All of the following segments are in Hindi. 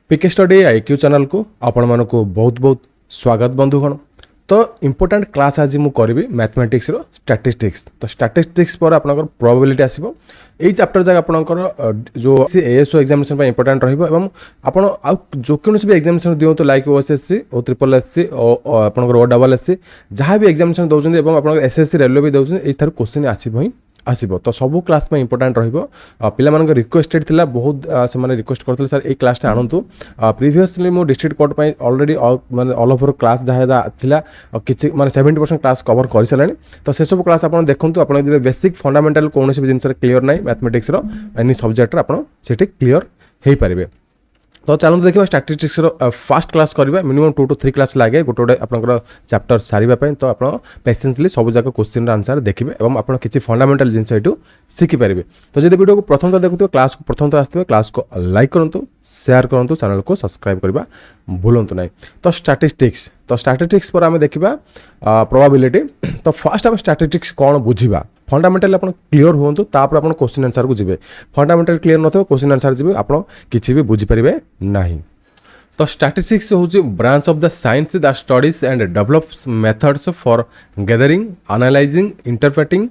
पीके स्टडी आईक्यू चैनल को आपण मानक बहुत बहुत स्वागत बंधुगण। तो इम्पोर्टाट क्लास आज मुझे करी मैथमेटिक्स रो स्टैटिस्टिक्स। तो स्टैटिस्टिक्स पर आपनकर प्रोबेबिलिटी आसीबो एई चैप्टर जाक आपनकर जो एएसओ एग्जामिनेशन पर इंपोर्टेंट रहइबो एवं आपण आ जो कोनोसी भी एग्जामिनेशन दियो तो लाइक ओएसएससी ओ ट्रिपल एससी ओ आपनकर ओ डबल एससी जहाँ भी एग्जामिनेशन दउछन एवं आपनकर एसएससी रेलवे भी दउछन एई थार क्वेश्चन आसीबो ही आसीबो। तो सब क्लास में इंपोर्टेंट रहिबो। पिला मानक रिक्वेस्टेड थिला बहुत से माने रिक्वेस्ट करथले सर ए क्लास टा आनंतु। प्रीवियसली मो डिस्ट्रिक्ट कोर्ट पे ऑलरेडी माने ऑल ओवर क्लास जहा थिला किछि माने 70% क्लास कवर कर सलानी। तो से सब क्लास आपण देखंतु आपण जे बेसिक फंडामेंटल कोनोसी भी जिंस क्लियर नै मैथमेटिक्स रो एनी सब्जेक्ट रो आपण सेठी क्लियर हेई परिबे। तो चलो देखिए स्टैटिस्टिक्स फास्ट क्लास करवा मिनिमम 2 to 3 क्लास लगे गोटे गोटे आपंकर चैप्टर सारे तो आप पेसेंसली सब जगह क्वेश्चन आंसर देखिए और आप किसी फंडामेंटल जिनस ये शिखिपारे। तो जब वीडियो को प्रथम देखुए क्लास को प्रथम आसते क्लास को लाइक करूँ शेयर करूँ चैनल को सब्सक्राइब करवा भूलु ना। तो स्टैटिस्टिक्स पर आम देखा प्रोबेबिलिटी। तो फास्ट आम स्टैटिस्टिक्स कौन बुझा फंडामेंटल आप क्लीयर हूँ तापर आप क्वेश्चन आंसर को जी फंडामेंटल क्लीयर न क्वेश्चन आंसर जी आप किसी भी बुझीपारे ना। तो स्टैटिस्टिक्स हूँ branch of the science that studies and develops methods for gathering analyzing interpreting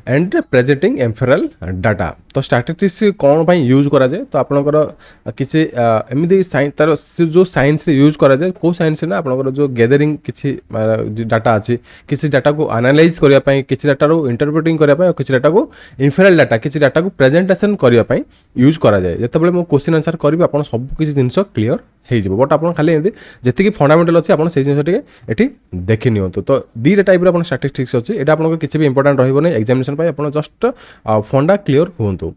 and presenting empirical data. तो स्टैटिस्टिक्स कौन पर यूज करा जाए तो आपनकर किसी एमती साइंस तार जो साइंस यूज करा जाए को साइंस ना आपनकर जो गैदरिंग किसी डाटा अच्छी किसी डाटा को एनालाइज करने किसी डाटा इंटरप्रेटिंग करने किसी डाटा को इन्फेरल डाटा किसी डाटा को प्रेजेंटेशन करने यूज करा जाए। जितेबाला मुझे क्वेश्चन आंसर करी आप सब किसी जिन क्लीयर हो बट आप खाली जी फंडामेंटल अच्छी आप से जिन ये देखी नियंतु। तो दीटा टाइप आप स्टैटिस्टिक्स अच्छी यहाँ आपको किसी भी इंपोर्टेंट रही एग्जामिनेशन आप जस्ट फंडा क्लीयर हूँ।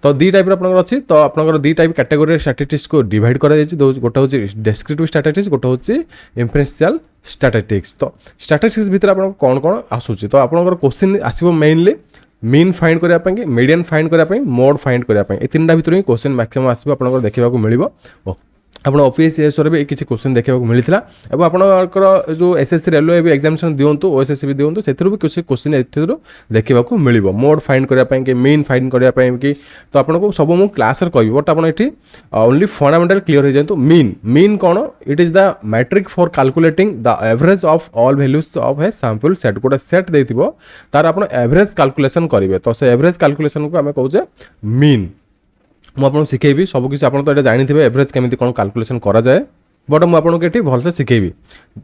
तो दी टाइप अच्छी तो आप दी टाइप कैटेगोरी स्टैटिस्टिक्स को डिवाइड कर गोटे हूँ डेस्क्रिप्टिव स्टैटिस्टिक्स गोटे हूँ इंफरेंशियल स्टैटिस्टिक्स। तो स्टैटिस्टिक्स भितर आप कौन कौन आसूची तो आप क्वेश्चन आसो मेनली मीन फाइंड करने मीडियन फाइंड करने मोड फाइंड करने तीन भितर ही क्वेश्चन मैक्सिमम आसो आप देखा मिल आपन ओपीएससी भी किसी क्वेश्चन देखा मिलता और आपंकर जो एसएससी रेलवे भी एग्जामिनेशन दिंतु ओएसएससी भी दिंतु से किसी क्वेश्चन देखा मिल मोड फाइंड करने मीन फाइंड करने कि तो आपको सब मुझे क्लास कह बट आपड़ी ओनली फंडामेंटल क्लीयर हो जाए। मीन मीन कौन it is the metric for calculating the average of all values of a sample set गोटे सेट देथिबो तार आपन एवरेज कैलकुलेशन करेंगे। तो से एवरेज कैलकुलेशन को आम कहे मीन मुझे शिखेबी सबकिछ आप तो जानते एवरेज केमी कौन कैलकुलेशन करा जाए बट मुझे ये भलसे शिखेबी।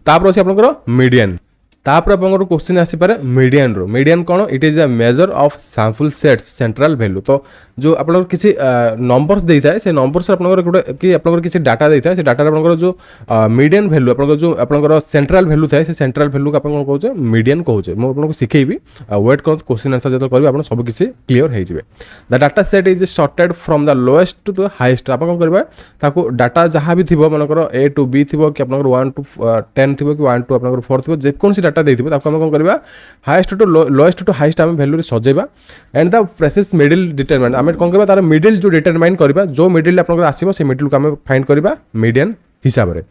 तापर अच्छे आप मीडियन तापर आप क्वेश्चन आसीपे मीडियन रो मीडियन कौन it is a measure of sample sets central value. तो जो आप किसी नंबर्स देता है से नंबर्स गोटे किसी डाटा देता है से डाटा आप जो मीडियन वैल्यू आप जो आप सेंट्रल वैल्यू था से सेंट्रल वैल्यू को आप कहे मीडियन कहे मुझे शिखेबी वेट कर क्वेश्चन आंसर जो करेंगे आप सब किसी क्लीयर हो। The data set is sorted from the lowest to the highest आप कौन करवा डाटा जहाँ भी थी मनकर ए टू बी थी कि 1 to 10 थी कि 1 to 4 थी जेकोसी डाटा देथिबो ताको हम कोन करबा highest to lowest to highest हम वैल्यू रे सजेबा and the precise middle determine हम कोन करबा तार मिडिल जो डिटरमाइन करबा जो मिडिल आपन आसीबो से मिडिल को हम फाइंड करबा मीडियन हिसाब रे।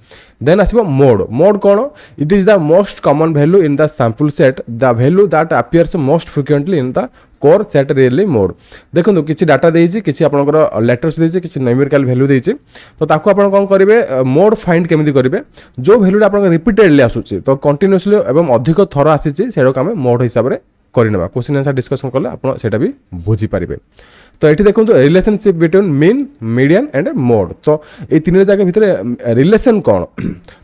देन आसीबो मोड मोड कौन it is the most common value in the sample set the value that appears most frequently in the core set really mode. देखो किसी डाटा देछि किसी आपनकर लेटर्स देछि किसी न्यूमेरिकल वैल्यू देछि तो ताको आपण कोन करिवे मोड फाइंड केमिति करिवे जो वैल्यू आपन रिपीटेडली आसुछि तो कंटीन्यूअसली एवं अधिक थर आसीछि सेडो हम मोड हिसाब रे करनेबा क्वेश्चन आंसर डिस्कशन करले आपण सेटा भी बुझी पारिबे। तो ये देखो relationship between mean median and mode. तो ये तीन जगह भितर रिलेशन कौन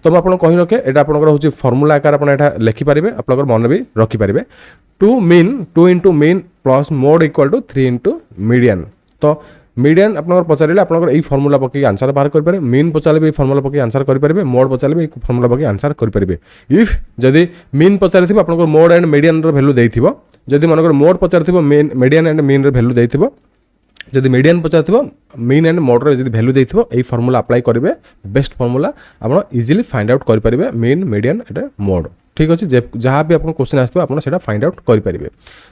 तो मुझे कही रखे यहाँ आप फर्मूला आकार आप लिखिपारे आप मन भी रखिपारे 2 into mean plus mode equal to 3 into median. तो मीडियन आप पचारे आप फर्मूला पकई आंसर बाहर करेंगे मीन पचारे फर्मूला पकई आंसर करेंगे मोड पचारे फर्मूला पकई आंसर करेंगे। इफ जदि मीन पचारे आप मोड एंड मीडियन वैल्यू देथिबो जदि मनकर मोड पचारे मीडियन एंड मीन वैल्यू देथिबो जदि मीडियन पचार मीन एंड मोड जब वैल्यू देथिबो एई फर्मूला अप्लाई करेंगे बेस्ट फर्मूला आप इजिली फाइंड आउट करेंगे मीन मीडियन एंड मोड। ठीक अच्छे जहाँ भी आप क्वेश्चन आसो आप फाइंड आउट करेंगे।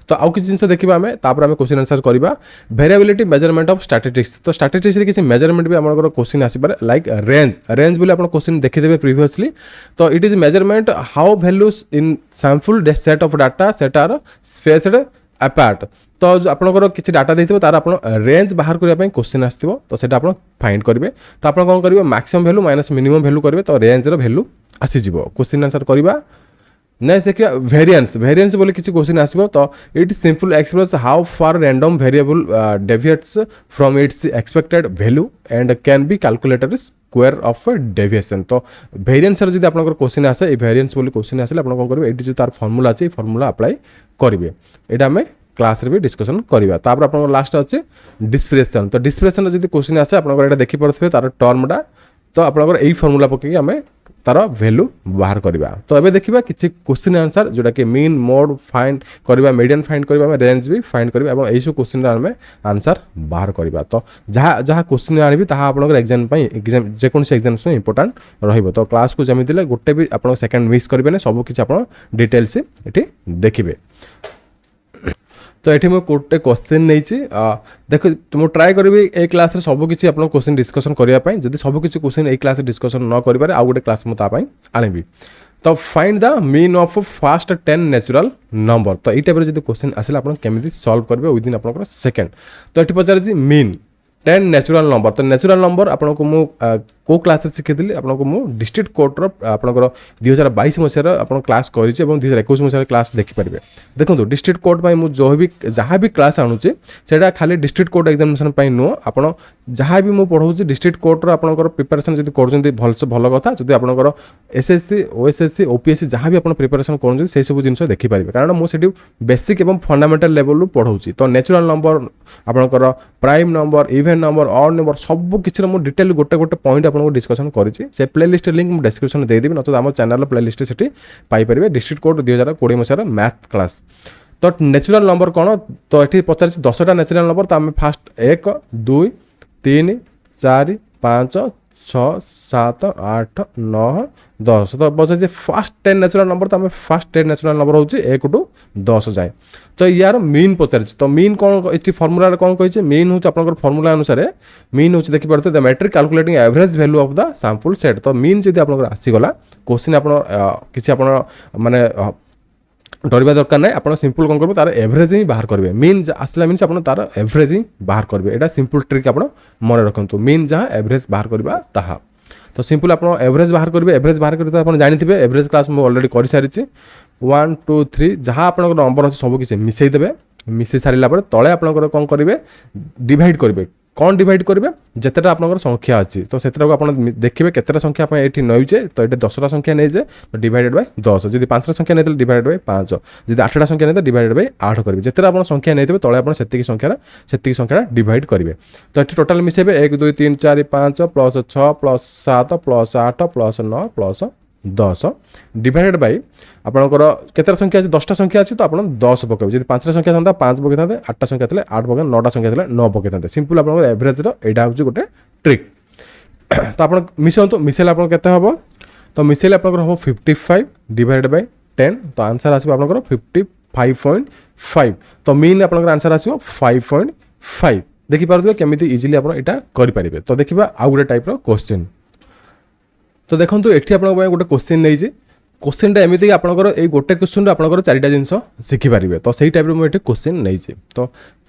तो आउ कि जिन देखा आम तापर क्वेश्चन आंसर करवा वेरिएबिलिटी मेजरमेंट ऑफ स्टैटिस्टिक्स। तो स्टैटिस्टिक्स किसी मेजरमेंट भी आम क्वेश्चन आसपे लाइक रेंज रेंज बोले आप क्वेश्चन देखिदेवे प्रीवियसली। तो it is measurement how values in sample set of data set are spaced apart तो आपंकर किसी डाटा देते तार आप रेंज बाहर करने क्वेश्चन आसो तो सेटा आप फाइंड करेंगे तो आप कौन करेंगे maximum value minus minimum value करेंगे तो रेंज वैल्यू आसीज क्वेश्चन आंसर करवा नेक्स्ट देखिए वेरिएंस बोले किसी क्वेश्चन आसो तो it simple express how far random variable deviates from its expected value and can be calculated square of deviation तो वेरिएंस जब आप क्वेश्चन आसे वेरिएंस बोली क्वेश्चन आसे आप कौन करेंगे ये जो तार फर्मुला अच्छे फर्मुला अप्लाई करेंगे यहाँ आम क्लास रे भी डिस्कसन करवा तापर आप लास्ट अच्छे डिस्प्रेशन तो डिस्प्रेशन जब क्वेश्चन आसे आप देखिपे तार टर्मटा तो आप फर्मुला पकई आम तार वैल्यू बाहर करवा तो अबे देखिबा किछि क्वेश्चन आंसर जोटा कि मीन मोड फाइंड करवा मीडियन फाइंड करवा रेंज भी फाइंड करवा एवं एई सब क्वेश्चन आम आंसर बाहर करवा तो जहाँ जहाँ क्वेश्चन आनिबी ताहा आपनकर एग्जाम एग्जाम जेकोसी एग्जाम्स में इंपोर्टेंट रहिबो तो क्लास को जमी दिले गोटे भी आप सेकंड मिस करेंगे सब किछि आप डिटेल्स ये देखिए तो ये मुझे गोटे क्वेश्चन नहीं देख मुझे ट्राए करी ए क्लास रे सब किसी आप क्वेश्चन डिस्कसन करने जब सब किसी क्वेश्चन ए क्लास डिस्कसन न कर आउ गोटे क्लास मुझे आनबी तो find the mean of first 10 natural number तो ये टाइप जो क्वेश्चन आसला आप केमी सॉल्व करेंगे विदिन आप सेकेंड तो ये पचार मीन 10 नेचुरल नंबर तो नेचुरल नंबर आपको मु को क्लास शिखी आपको मु डिस्ट्रिक्ट कोर्टर आपंकर 2022 मसीहार आप क्लास कर 2021 मसीहार क्लास देखिपारे देखो डिस्ट्रिक्ट कोर्ट में जो भी जहाँ भी क्लास आणुचे से खाली डिस्ट्रिक्ट कोर्ट एग्जामिनेशन नुह आप जहाँ भी मुझे पढ़ाऊँ डिस्ट्रिक्ट कोर्टर आपंकर प्रिपेरेसन जब कर भल कथा जब आपंकर एसएससी ओएसएससी ओपीएससी जहाँ भी आप प्रिपेरेसन कर सब जिन देखिपारे कारण मुझे बेसिक और फंडामेंटल लेवल पढ़ाऊँ तो नेचुरल नंबर आपंकर prime number event number odd number सब किसी मुझे डिटेल गोटे गोटे पॉइंट आपको डिस्कसन करें प्लेलिस्ट लिंक मुझे डिस्क्रिप्शन देदेवी नचेत आम चैनल प्लेलिस्ट से पाइपर डिस्ट्रिक्ट कोर्ट 2020 मसीहार मैथ क्लास तो नेचुरल नंबर कौन तो ये पचार 10टा नेचुरल नंबर तो आम फास्ट 1 2 3 4 5 6 7 8 9 10 तो बचे फास्ट 10 नेचुरल नंबर तो आम फास्ट 10 नेचुरल नंबर हूँ 1 टू 10 जाए तो यार मीन पचार तो मीन कौन ये फर्मुला कौन कही मीन हूँ आप फर्मुला अनुसार मीन हूँ देखिए the metric calculating average value of the sample set तो मीन जब आप आसीगला क्वेश्चन आप किसी माने डरवा दरकार ना आप सिंपल कौन करेंगे तार एवरेज ही बाहर करेंगे मीन आसला मीन आप तार एवरेज ही बाहर करेंगे यहाँ सिंपल ट्रिक आप मन रखु मीन जहाँ एवरेज बाहर करवा ताहा तो सिंपल आप एवरेज बाहर करेंगे एवरेज बाहर करेंगे तो आप जानते एवरेज क्लास मुझे अलरेडी कर सारी 1 2 3 जहाँ आप नंबर अच्छे सब किसी मिसईदे मिसई सारा तले आप कौन करेंगे डिवाइड करेंगे कौन डिवाइड करेंगे जितेटा आप संख्या अच्छी तो से देखिए केतटा संख्या आप ये नौचे तो ये 10टा संख्या नहीं जाए तो डिवाइडेड बाय 10 जब 5टा संख्या नहीं डिवाइडेड बाय 5 जब 8टा संख्या नहीं डिवाइडेड बाय 8 करेंगे जितेटा आप संख्या नहीं तले आप संख्या डिवाइड करेंगे तो ये टोटाल मिसेबे 1 2 3 4 5 plus 6 plus 7 plus 8 plus 9 plus 10 divided by आपंकर केतटा संख्या अच्छी 10टा संख्या अच्छी तो आप 10 पकड़े जब 5टा संख्या था 5 पकई था 8टा संख्या थे 8 पकड़े 9टा संख्या थे 9 पकई था सिंपल आप एवरेज यहाँ हूँ गोटे ट्रिक तो आप मिसाऊँ मिसेले आप हम तो मिसेले आप हम 55 डिवाइडेड बाय 10 तो आंसर आसो आप 55.5 तो मीन आप आंसर आसो 5.5 देखिए केमी इजिली आप यहाँ करेंगे तो देखा आउ गोटे टाइप क्वेश्चन तो देखो ये आप गोटे क्वेश्चन नहीं क्वेश्चन एमती आपंकर ये गोटे क्वेश्चन आपंकर 4टा जिन शिखिपारे तो सही टाइप मुझे क्वेश्चन नहीं तो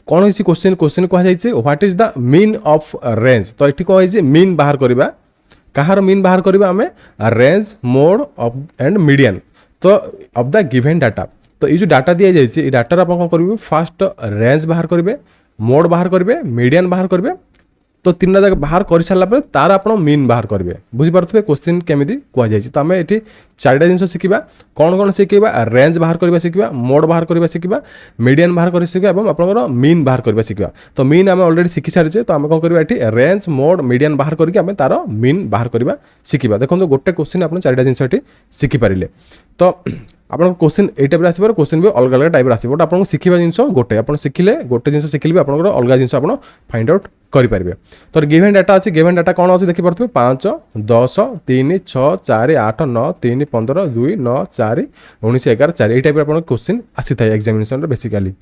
कौन हो क्वेश्चन क्वेश्चन कहुई what is the mean of range तो ये कहुई मीन बाहर करवा कहार मीन बाहर करवा आम range mode of and median तो ऑफ द गिवन डाटा तो ये जो डाटा दी जाइए ये डाटा आप कौन करेंगे फास्ट रेंज बाहर करेंगे मोड बाहर करेंगे मीडियन बाहर करेंगे तो 3टा जाक बाहर कर सारापर तार आप मीन बाहर करेंगे बुझीपे क्वेश्चन केमी कहुई तो आम ये 4टा जिन शिखा कौन कौन शिखा रेंज बाहर करवा शिखा मोड बाहर करवा शिखा मीडियन बाहर कर शिखा और आपंकर मीन बाहर करवा शिखा तो मीन आम अलरेडी शिखी सारी तो आम कौन करवा ये रेंज मोड मीडियन बाहर करके आम तार मीन बाहर करवा शिखा देखो गोटे क्वेश्चन आप 4टा जिन शिखिपारे तो आप क्वेश्चन ये टाइप आसो क्वेश्चन भी अलग अलग टाइप आसो बट आपको शिखा जिन गोटे आप शिखिले गोटे जिन शिखिले भी आप अलग जिन आप फाइंड आउट करेंगे तो गिवन डाटा अच्छी गिवन डाटा कौन अच्छे देखिपे 5 10 3 6 4 8 9 3 15 2 9 4 19 11 4 ये टाइप आप क्वेश्चन आसी था एग्जामिनेशन बेसिकली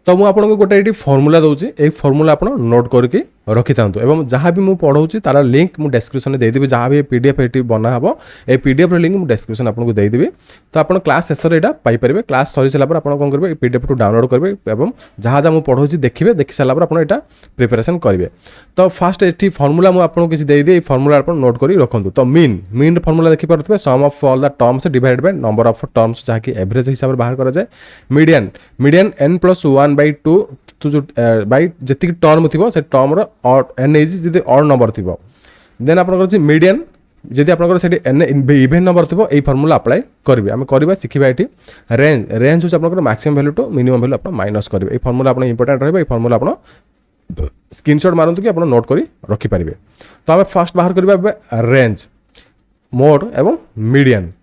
तो मुझे आपको गोटे ये फर्मुला दूसरी ये फर्मुला आप नोट करके रखी था एवं जहाँ भी मुझे पढ़ाऊँ तार लिंक मुझे डेस्क्रिप्शन देदेवी जहाँ भी पीडीएफ ये बना हम ये पीडीएफ लिंक मुझे डेस्क्रिप्शन आपको देदेवी तो आप क्लास शेष में यहाँ पाइपर क्लास सरी सारा आप कौन करेंगे पीडीएफ टू डाउनलोड करेंगे और जहाँ जहाँ मुझे पढ़ाऊँ देखिए देखी सारा आप यहाँ प्रिपेरेसन करेंगे तो फास्ट ये फर्मूला मुझे आपको किसी देदी फर्मूला आप नोट कर रखुद तो मीन फर्मूला देखिपे sum of all the terms divided by number of terms जहाँकि एवरेज हिसाब से बाहर कराए मीडियन n + 1/2 तो जो बाई जी टर्म थी से टर्म एन एज जी ऑड नंबर थी देन आप मीडियन जदि आपंकर एन इवेंट नंबर थी यही फर्मूला अप्लाई करेंगे आम करवा शिखा ये रेंज हूँ आप maximum value to minimum value आप माइनस करेंगे ये फर्मूला आप इंपोर्टेंट रही फर्मूला आप स्क्रीनशॉट मारतु कि आप नोट कर रखिपारे तो आम फास्ट बाहर करवा रेंज मोड एवं मीडियन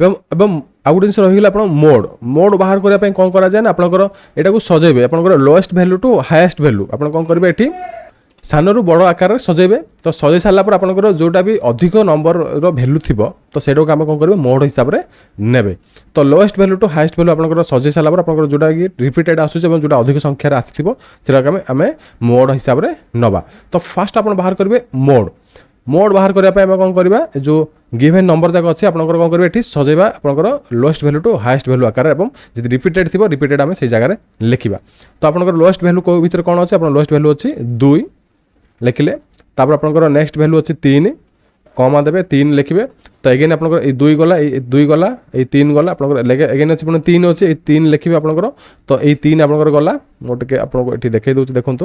एवं आउ गोटे जिन रहीगला आप मोड बाहर करने कौन कराए ना आपंकर यहाँ सजेबे आपंकर lowest value to highest value आप कौन करेंगे ये सानू बड़ आकार सजेबे तो सजे सारापर आपंकर जोटा भी अधिक नंबर वैल्यू थी तो से आम कौन करेंगे मोड हिसाब से ने तो lowest value to highest value आपंकर सजे सारापर आप जोटा कि रिपीटेड आसूँ जो अधिक संख्यार आसो आम मोड हिसाब से नवा तो फास्ट आप बाहर करेंगे मोड बाहर करने कौन करवा जो गिवेन नंबर जाक अच्छे आप कौन करेंगे ये सजेबा आपंकर lowest value to highest value आकार और जी रिपीटेड थी रिपीटेड आम से जगह लिखा तो आपंकर लोएस्ट वैल्यू को भीतर कौन अच्छे आप लोएस्ट वैल्यू अच्छी 2 लिखिले तापर आपंकर नेक्स्ट वैल्यू अच्छी 3 कमा देवे 3 लिखिए तो एगेन आपंकर 2 गला ये 2 गला ये 3 गला आपंकर एगेन अच्छे 3 अच्छे ये 3 लिखिए आपंकर तो ये 3 आपंकर गला मोटे आपको ये देखई दूसरी देखो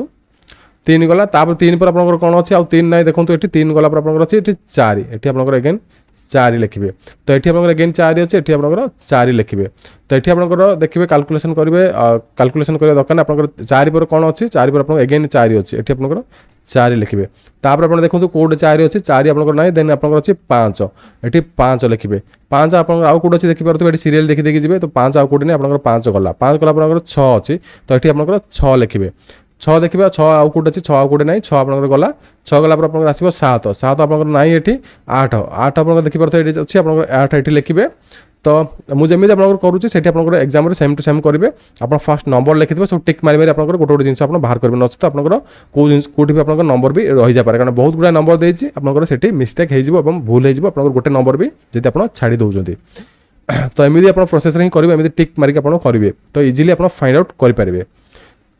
3 गला तापर 3 पर आपंकर कौन अच्छे आउ 3 ना देखो ये 3 गला पर आपंकर अच्छे ये 4 ये आपंकर एगेन 4 लिखिए तो ये आपंकर एगेन 4 अच्छे ये आपंकर 4 लिखिए तो ये आपंकर देखिए कैलकुलेशन करेंगे कैलकुलेशन करने दरकार आपंकर 4 पर कौन अच्छे 4 पर आपंकर एगेन 4 अच्छे ये आपंकर 4 लिखिए तापर आप देखो कोड 4 अच्छे 4 आपंकर ना देन आपंकर अच्छे 5 ये 5 लिखिए 5 आप आउ कौट अच्छे देखिए ये सीरियल देखी देखी जी तो 5 आउ कौटे नहीं आपंकर 5 गला 5 गला आपंकर 6 अच्छी तो ये आपंकर 6 लिखिए 6 देखिए 6 आउ कौट अच्छे 6 आउ कौटे ना 6 आपंकर गला 6 गला पर आसो 7 7 आपंकर ना ये 8 8 आप देखिए ये अच्छी आप 8 ये लिखिए तो मुझे जमी आप करुँचे से एग्जाम सेम टू सेम करेंगे आप फास्ट नंबर लिखिए सब टिक मारी मारी आप गोटे गोटे जिन बाहर करेंगे नचे तो आपंकर कौटी भी आप नंबर भी रही जापे कारण बहुत गुड़ा नंबर देती आपंकर से मिस्टेक हो भूल हो गोटे नंबर भी जब आप छाड़ी दौरान तो एमती आप प्रोसेस ही करेंगे एमती टिक मारिक आप करेंगे तो इजिली आप फाइंड आउट करेंगे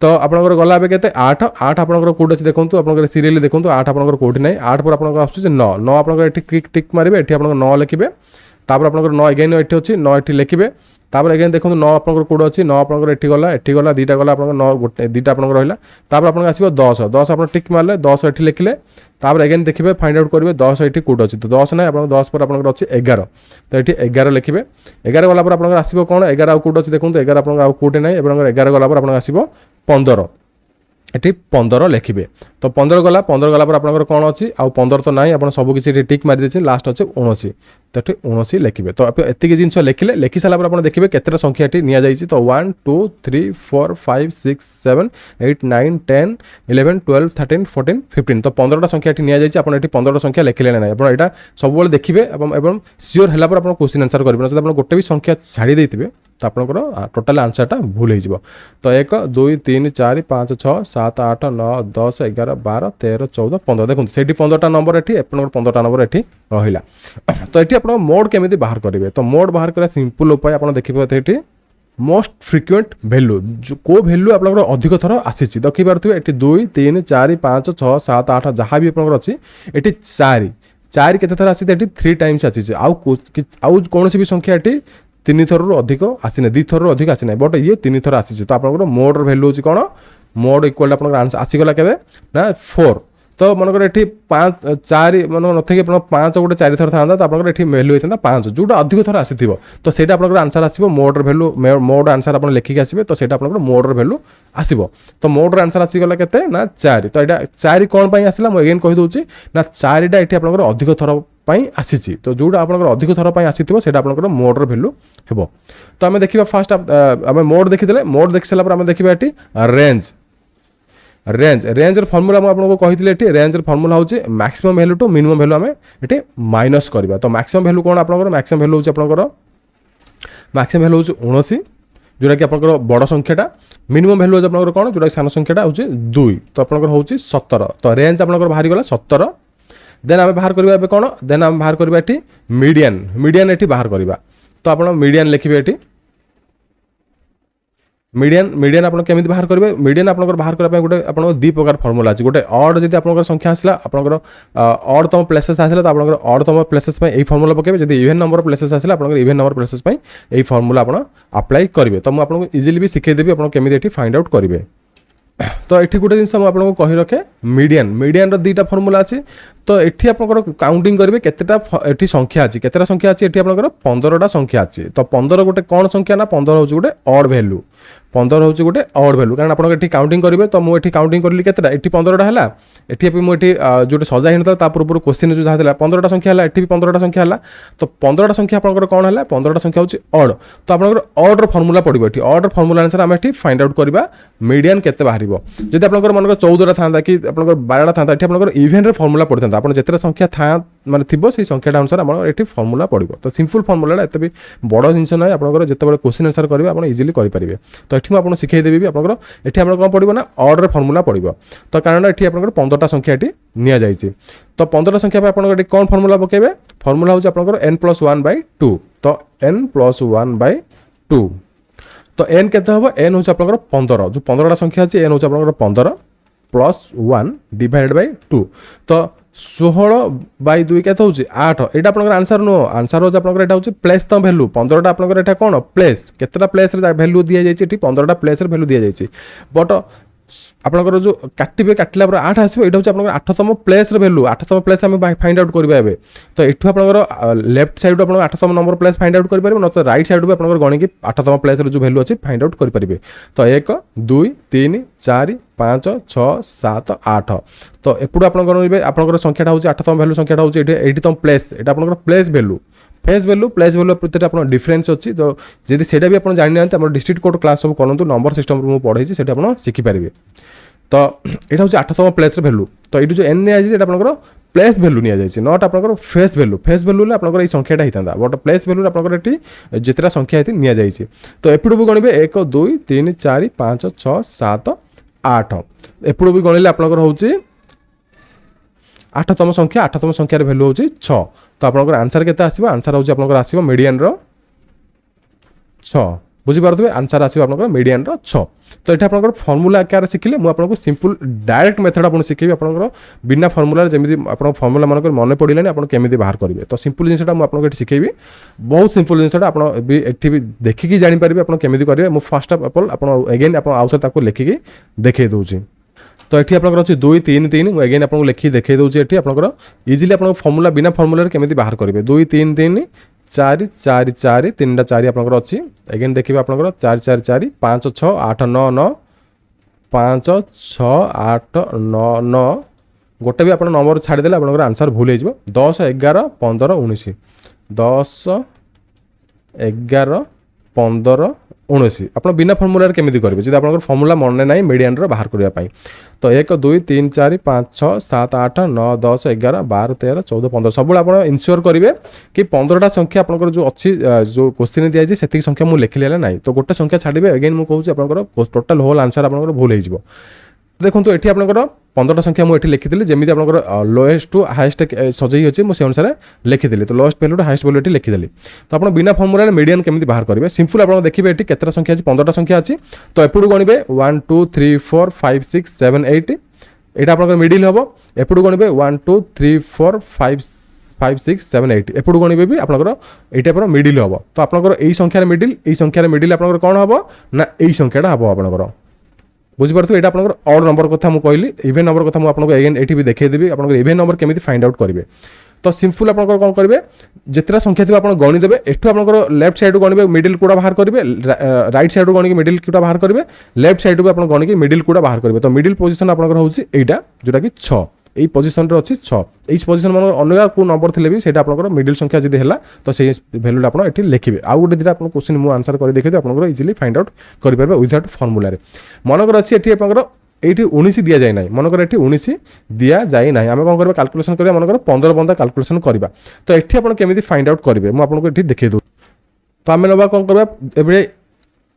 तो आपंकर गला के 8 8 आपंकर कौट अच्छे देखो आप सीरियल देखो 8 आपंकर कौटी ना 8 पर आप आसूँ 9 9 आपंकर टिक टिक मारे ये आप 9 लिखिए तापर आपंकर 9 एगेन ये अच्छी 9 ये लिखिए तापर एगेन देखो 9 आपंकर कौट अच्छी 9 आपंकर ये गला 2टा गला आप 9 गोटे 2टा आपंकर रहा तापर आप आसो 10 10 आप टिक मारे 10 ये लिखिले तापर एगेन देखिए फाइंड आउट करेंगे 10 ये कौट अच्छी तो 10 ना आप 10 पर आपंकर अच्छी 11 तो ये 11 लिखिए 11 गला पर आप आसो कौन 11 आउ कौट अच्छी देखो 11 आप कौटे ना 11 गला पर आप आसो 15 ये 15 लिखिए तो 15 गला पर आपंकर कौन अच्छी आउ 15 तो ना आप सब किसी टिक मारी देते लास्ट अच्छे 19 तो ये 19 लिखिए तो एतिक जिन लिखिले लिखि सारा पर देखिए केतटा संख्या ये नि जाइए तो 1 2 3 4 5 6 7 8 9 10 11 12 13 14 15 तो 15टा संख्या ये नि जाइए आप 15टा संख्या लिखिले ना आप यहाँ सब देखिए सियोर है क्वेश्चन आंसर करेंगे ना गोटे भी संख्या छाड़ी देते तो आपंकर टोटाल आंसरटा भूल हो तो 1 2 3 4 5 6 7 8 9 10 11 12 13 14 15 देखो से 15टा नंबर ये 15टा नंबर ये रहा तो ये आप मोड केमी बाहर करेंगे तो मोड बाहर करा सिंपल उपाय आप देखिए ये मोस्ट फ्रिक्वेंट भैल्यू जो को भैल्यू आप अधिक थर आसी देखिपे ये 2 3 4 5 6 7 8 जहाँ भी आप अच्छी ये 4 4 के थर आसी 3 टाइम्स आसी आउ कौन भी संख्या ये 3 थर अधिक आसी ना 2 थर अधिक आसी ना बट ये 3 थर आसी तो आप मोड भैल्यू हूँ कौन मोड इक्वल आप आसीगला के ना 4 तो मनकर ये 5 4 मन नथी 5 गोटे 4 थर था तो आप भैल्यू होता 5 जोटा अधिक थर आसी तो से आंसर आसो मोड भैल्यू मोड आंसर आप लिखिक आसवे तो से मोड भैल्यू आसो तो मोड आंसर आसीगला के ना 4 तो यहाँ 4 कौन पर आसला मुझे एगेन कहीदे ना 4टा ये आप अधिक थर आसी तो जोटा आप अधिक थर आसी से मोड भैल्यू हे तो आम देखा फास्ट आम मोड देखीदे मोड देखी सारा देखा ये रेंज रेंज फर्मूला मुझे कही रेंज फर्मूला हूँ maximum value to minimum value आम ये माइनस करवा तो मैक्सिमम वैल्यू कौन आप मैक्सिमम वैल्यू हूँ आप मैक्सिमम वैल्यू हूँ 19 जोटा कि आपनकर बड़ संख्याटा मिनिमम वैल्यू होची आपनकर कोन जोटा सान संख्याटा होची 2 तो आपनकर होची 17 तो रेंज आपनकर बाहरी गला 17 देन आम बाहर करबा एबे कोन देन आम बाहर करबा एठी मीडियन एठी बाहर करबा तो आपण मीडियन लिखिबे एठी मीडियन आपण केमिति बाहर करबे मीडियन आपनकर बाहर करबा गोटे आपण दि प्रकार फार्मूला अछि गोटे ऑड जदि आपनकर संख्या आसला आपनकर ऑड तम प्लेसेस आसला तो आपनकर ऑड तम प्लेसेस पे एई फार्मूला पकेबे जदि इवन नंबर प्लेसेस आसला आपनकर इवन नंबर प्लेसेस पे एई फार्मूला आपण अप्लाई करबे तो म आपनको इजीली भी सिखै देबी आपण केमिति एठी फाइंड आउट करबे तो एठी गोटे जिनस हम आपको कहि रखे मीडियन रो दुईटा फार्मूला अछि तो एठी आपनकर काउंटिंग करबे केतेटा एठी संख्या अछि केतेटा संख्या अछि एठी आपनकर 15टा संख्या अछि तो 15 गोटे कोन संख्या ना 15 होची गोटे ऑड वैल्यू 15 होची गोटे ऑड वैल्यू कारण आपन एठी काउंटिंग करबे तो मु एठी काउंटिंग करली केतेटा एठी 15टा हला एठी मु एठी जोटे सजा हिनता ता पूर्व क्वेश्चन जो जाहला 15टा संख्या हला एठी भी 15टा संख्या हला तो 15टा संख्या आपनकर कोन हला 15टा संख्या होची ऑड तो आपनकर ऑड रो फार्मूला पडिबो एठी ऑड रो फार्मूला आंसर हम एठी फाइंड आउट करबा मीडियन केते बाहरिबो जदि आपनकर मनकर 14टा थांदा कि आपनकर 12टा थांदा एठी आपनकर इवन रे फार्मूला पडिथांदा आपन जेतरा संख्या था माने थिबो से संख्याटा अनुसार आपण एठी फार्मूला पडिबो तो सिंपल फार्मूला एते भी बड़ जिंस नै आपनकर जेतेबेले क्वेश्चन आंसर करबे आपण इजीली करि परिबे तो एठी म आपण सिखै देबी भी आपनकर एठी आपण कोन पडिबो ना ऑर्डर रे फार्मूला पडिबो तो कारण एठी आपनकर 15टा संख्या एठी निया जायछि तो 15टा संख्या पे आपनकर एठी कोन फार्मूला पकेबे फार्मूला होछि आपनकर n+1/2 तो n+1/2 तो n केते होबो n होछि आपनकर 15 जो 15टा संख्या अछि n होछि आपनकर 15 + 1 डिवाइडेड बाय 2 तो 16/2 केते होछि 8 एटा आपनकर आंसर नो आंसर होछि आपनकर एटा होछि प्लेस तम वैल्यू 15टा आपनकर एटा कोन प्लेस केतेटा प्लेस रे वैल्यू दिया जायछि एठी 15टा प्लेस रे वैल्यू दिया जायछि बट आपनकर जो काटला पर 8 आसीबो एटा होछि आपनकर 8तम प्लेस रे वैल्यू 8तम प्लेस हम फाइंड आउट करबा एबे तो एठु आपनकर लेफ्ट साइड आपन 8तम नंबर प्लेस फाइंड आउट कर परिबे न तो राइट साइड भी आपनकर गणी की 8तम प्लेस रे जो वैल्यू अछि फाइंड आउट कर परिबे तो 1 2 3 4 5 6 7 8 तो एपुडो आपन गणिबे आपनकर संख्याटा होछि 8तम वैल्यू संख्याटा होछि एठी तम प्लेस एटा आपनकर place value face value place value प्रति आपन डिफरेंस अछि तो जदि सेटा भी आपन जानि नांते हमर डिस्ट्रिक्ट कोड क्लास सब करंतु नंबर सिस्टम रो पढै छि सेटा आपन सिखि परिबे तो एटा होछि 8तम प्लेस रे वैल्यू तो एटु जो n ने आछि एटा आपनकर प्लेस वैल्यू निया जायछि नॉट आपनकर फेस वैल्यू ले आपनकर ए संख्याटा हितांदा बट प्लेस वैल्यू आपनकर एठी जेतरा संख्या हेति निया जायछि तो एपुडो भी गणिबे 1 2 3 4 5 6 7 8 एपुडो भी गणिले आपनकर होछि 8तम संख्या रे वैल्यू होछि 6 तो आपनकर आंसर केते आसीबो आंसर होछि आपनकर आसीबो मीडियन रो 6 बुझी पारथबे आंसर आसीबो आपनकर मीडियन रो 6 तो एटा आपनकर फार्मूला आकार सिखिले मु आपनको सिंपल डायरेक्ट मेथड आपन सिखेबी आपनकर बिना फार्मूला जेमिति आपन फार्मूला मानकर मने पडिलानी आपन केमिति बाहर करिवे तो सिंपल जिंसटा मु आपनको एठी सिखेबी बहुत सिंपल जिंसटा आपन भी एठी भी देखि कि जानि परिबे आपन केमिति करिवे मु फर्स्ट ऑफ ऑल आपन अगेन आपन आउथर ताको लेखि देखै दोछि तो एठी आपनकर अछि 2 3 3 मु अगेन आपन लेखि देखै दोछि एठी आपनकर इजीली आपन फार्मूला बिना फार्मूला रे केमिति बाहर करिवे 2 3 3 4 4 4 3टा 4 आपनकर अछि अगेन देखिबे आपनकर 4 4 4 5 6 8 9 9 5 6 8 9 9 गोटे भी आपन नंबर छाडी देले आपनकर आंसर भूल हे जिवो 10 11 15 19 10 11 15 19 आप बिना फार्मूला केमिति करेंगे जब आप फार्मूला मन ना मीडियन बाहर करने तो 1 2 3 4 5 6 7 8 9 10 11 12 13 14 15 सब आप इनश्योर करेंगे कि 15टा संख्या आपंकर जो अच्छी जो क्वेश्चन दिखाई से संख्या मुझे लिखिले ना तो गोटे संख्या छाड़े अगेन मुझे आप टोटाल होल आंसर आप भूल हो देखो ये आपंकर 15टा संख्या मुझे लिखी जमी आप लोएस्ट टू हाएस्ट सजई अच्छे मुझे अनुसार लिखी तो lowest value to highest value लिखिदेली तो आप बिना फार्मूला मीडियन केमिति बाहर करेंगे सिंपल आप देखिए ये केतटा संख्या 15टा संख्या अच्छी तो एपटू गणिबे 1 2 3 4 5 6 7 8 यहाँ आप मिडिल हम एपटू गणिबे 1 2 3 4 5 5 6 7 8 एपटू गणिबे भी आपंकर ये मिडिल हम तो आपंकर यही संख्यार मिडिल आपंकर कौन हम ना यही संख्याटा हम आपंकर बुझीपार ये आप ऑड नंबर कथा मुझे कहली इवेन नंबर कथा मुझे अगेन ये देखीदेवी आप इवेन नंबर केमिति फाइंड आउट करेंगे तो सिंपल आप कौन करेंगे जितना संख्या थी आप गणिदेवे एठू आप लेफ्ट साइड गणिबे मिडिल कूड़ा बाहर करेंगे राइट साइड गणिकी मिडिल कूड़ा बाहर करेंगे लेफ्ट साइड को आप गणिकी मिडिल कूड़ा बाहर करेंगे तो मिडिल पोजिशन आपंकर हूँ यहाँ जोटा कि 6 यही पोजिशन रे अच्छी 6 यही पोजिशन मान अलग को नंबर थे भी सेटा आपंकर मिडिल संख्या जब है तो से भैल्यूटा आप लिखे आउ गोटे दुटा आप क्वेश्चन मुझे आंसर कर देखिए आप इजिली फाइंड आउट करेंगे विदाउट फार्मूला मनकर अच्छी ये आपंकर ये 19 दि जाए ना मनकर ये 19 दि जाए ना आम कौन करवा कैलकुलेशन करा मनकर 15 बंदा कैलकुलेशन करवा तो ये आपड़ केमी फाइंड आउट करेंगे मुझे आपको ये देखे दूँ तो आम ना कौन करवा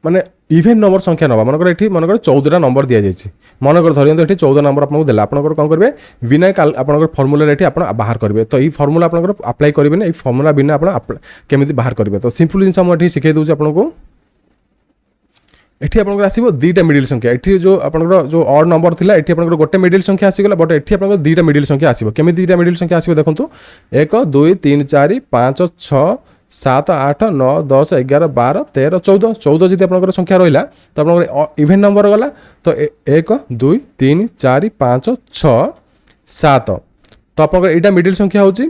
माने इभेन नंबर संख्या नवा मनकर एठी मनकर 14टा नंबर दिया जायछि मनकर धरियंतो एठी 14 नंबर आपनको देला आपनकर कोन करबे बिना आपनकर फार्मूला एठी आपन बाहर करबे तो ई फार्मूला आपनकर अप्लाई करबे नै ई फार्मूला बिना आपन केमिति बाहर करबे तो सिंपल जिंस हम एठी सिखै दउछि आपनको एठी आपनकर आसीबो दीटा मिडिल संख्या एठी जो आपनकर जो ऑड नंबर थिला एठी आपनकर गोटे मिडिल संख्या आसी गेला बट एठी आपनकर दीटा मिडिल संख्या आसीबो केमिति दीटा मिडिल संख्या आसीबो देखंतु 1 2 3 4 5 6 7 8 9 10 11 12 13 14 14 जदि आपनकर संख्या रहिला तो आपनकर इवन नंबर गला तो 1 2 3 4 5 6 7 तो आपनकर एटा मिडिल संख्या होची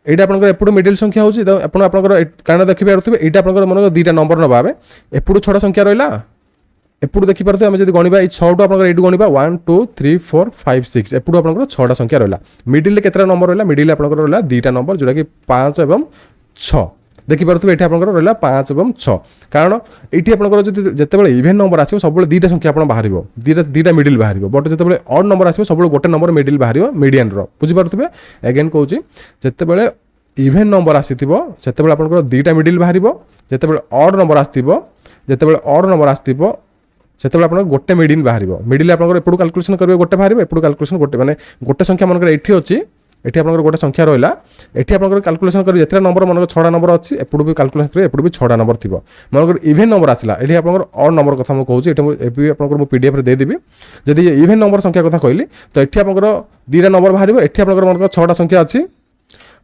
एटा आपनकर एपुड मिडिल संख्या होची तो आपनकर कारण देखि पारथबे एटा आपनकर मन दीटा नंबर नबाबे एपुड छोटा संख्या रहिला एपुड देखि पारथबे हम जदि गणिबा ई 6 टो आपनकर एटु गणिबा 1 2 3 4 5 6 एपुड आपनकर 6टा संख्या रहिला मिडिल ले केतरा नंबर रहिला मिडिल आपनकर रहिला दीटा नंबर जोटा कि 5 एवं 6 देखि पारथबे एटा आपनकर रहिला 5 एवं 6 कारण एठी आपनकर जदि जेतेबेले इवन नंबर आसीबो सबले दीटा संख्या आपन बाहरिबो दीटा मिडिल बाहरिबो बट जेतेबेले ऑड नंबर आसीबो सबले गोटे नंबर मिडिल बाहरिबो मीडियन रो बुझि पारथबे अगेन कहूची जेतेबेले इवन नंबर आसीथिबो सेतेबेले आपनकर दीटा मिडिल बाहरिबो जेतेबेले ऑड नंबर आसीथिबो जेतेबेले ऑड नंबर आसीथिबो सेतेबेले आपनकर गोटे मिडिल बाहरिबो मिडिल आपनकर एपुड कैलकुलेशन करबे गोटे बाहरिबो एपुड कैलकुलेशन गोटे माने गोटे संख्या मनकर एठी अछि एठी आपनकर गोटे संख्या रहिला एठी आपनकर कैलकुलेशन करी जेतरा नंबर मनकर 6टा नंबर अछि एपुड भी कैलकुलेशन करी एपुड भी 6टा नंबर थिबो मनकर इवन नंबर आसिला एठी आपनकर ऑड नंबर कथा म कहूची एठी आपनकर मो पीडीएफ रे दे देबी जदि इवन नंबर संख्या कथा कहली तो एठी आपनकर दीटा नंबर बाहरिबो एठी आपनकर मनकर 6टा संख्या अछि